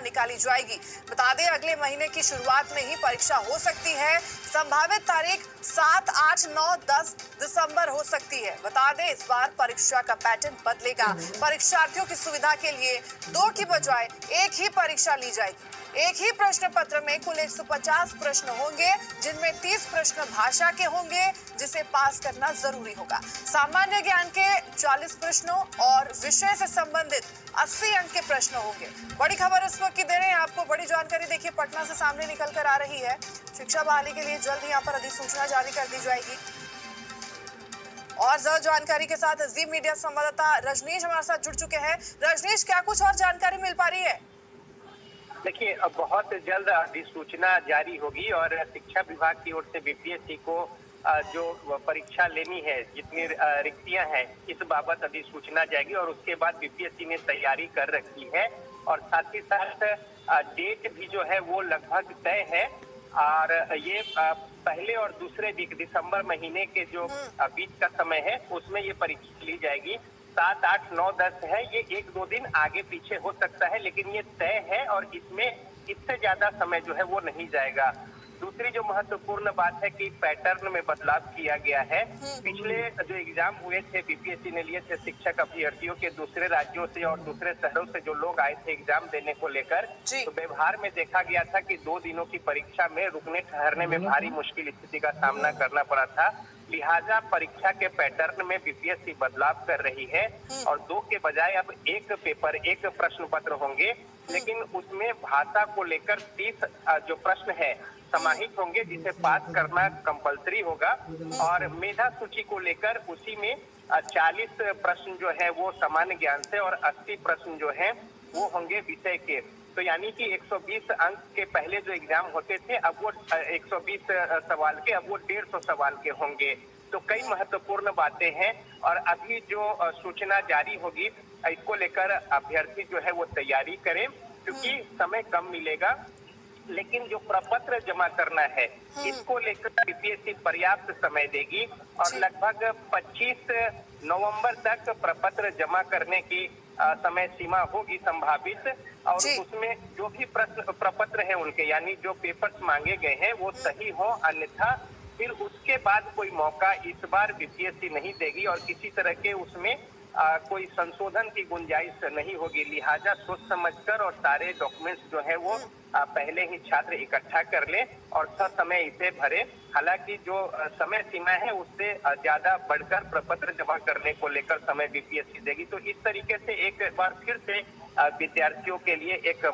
निकाली जाएगी। बता दें, अगले महीने की शुरुआत में ही परीक्षा हो सकती है। संभावित तारीख 7, 8, 9, 10 दिसंबर हो सकती है। बता दें, इस बार परीक्षा का पैटर्न बदलेगा। परीक्षार्थियों की सुविधा के लिए 2 की बजाय 1 ही परीक्षा ली जाएगी। एक ही प्रश्न पत्र में कुल 150 प्रश्न होंगे, जिनमें 30 प्रश्न भाषा के होंगे, जिसे पास करना जरूरी होगा। सामान्य ज्ञान के 40 प्रश्नों और विषय से संबंधित 80 अंक के प्रश्न होंगे। बड़ी खबर इस वक्त की दे रहे हैं आपको, बड़ी जानकारी देखिए पटना से सामने निकल कर आ रही है। शिक्षा बहाली के लिए जल्द ही यहाँ पर अधिसूचना जारी कर दी जाएगी। और ज्यादा जानकारी के साथ जी मीडिया संवाददाता रजनीश हमारे साथ जुड़ चुके हैं। रजनीश, क्या कुछ और जानकारी मिल पा रही है? देखिए, अब बहुत जल्द अधिसूचना जारी होगी और शिक्षा विभाग की ओर से बीपीएससी को जो परीक्षा लेनी है, जितनी रिक्तियां हैं, इस बाबत अधिसूचना जाएगी और उसके बाद बीपीएससी ने तैयारी कर रखी है और साथ ही साथ डेट भी जो है वो लगभग तय है। और ये पहले और दूसरे वीक दिसंबर महीने के जो बीच का समय है, उसमें ये परीक्षा ली जाएगी। 7, 8, 9, 10 है, ये 1-2 दिन आगे पीछे हो सकता है, लेकिन ये तय है और इसमें इससे ज्यादा समय जो है वो नहीं जाएगा। दूसरी जो महत्वपूर्ण बात है कि पैटर्न में बदलाव किया गया है। पिछले जो एग्जाम हुए थे, बीपीएससी ने लिए थे शिक्षक अभ्यर्थियों के दूसरे राज्यों से और दूसरे शहरों से जो लोग आए थे एग्जाम देने को लेकर, तो व्यवहार में देखा गया था कि 2 दिनों की परीक्षा में रुकने ठहरने में भारी मुश्किल स्थिति का सामना करना पड़ा था। लिहाजा परीक्षा के पैटर्न में बीपीएससी बदलाव कर रही है और 2 के बजाय अब 1 पेपर, 1 प्रश्न पत्र होंगे, लेकिन उसमें भाषा को लेकर 30 जो प्रश्न है समाहित होंगे, जिसे पास करना कंपलसरी होगा। और मेधा सूची को लेकर उसी में 40 प्रश्न जो है वो सामान्य ज्ञान से और 80 प्रश्न जो है वो होंगे विषय के। तो यानी कि 120 अंक के पहले जो एग्जाम होते थे, अब वो 120 सवाल के, अब वो 150 सवाल के होंगे। तो कई महत्वपूर्ण बातें हैं और अभी जो सूचना जारी होगी, इसको लेकर अभ्यर्थी जो है वो तैयारी करें, क्योंकि समय कम मिलेगा। लेकिन जो प्रपत्र जमा करना है, इसको लेकर बीपीएससी पर्याप्त समय देगी और लगभग 25 नवंबर तक प्रपत्र जमा करने की समय सीमा होगी संभावित। और उसमें जो भी प्रश्न प्रपत्र है उनके, यानी जो पेपर्स मांगे गए हैं, वो सही हो, अन्यथा फिर उसके बाद कोई मौका इस बार बीपीएससी नहीं देगी और किसी तरह के उसमें कोई संशोधन की गुंजाइश नहीं होगी। लिहाजा सोच समझकर और सारे डॉक्यूमेंट्स जो है वो पहले ही छात्र इकट्ठा कर ले और समय इसे भरे। हालांकि जो समय सीमा है उससे ज्यादा बढ़कर प्रपत्र जमा करने को लेकर समय बीपीएससी देगी। तो इस तरीके से एक बार फिर से विद्यार्थियों के लिए एक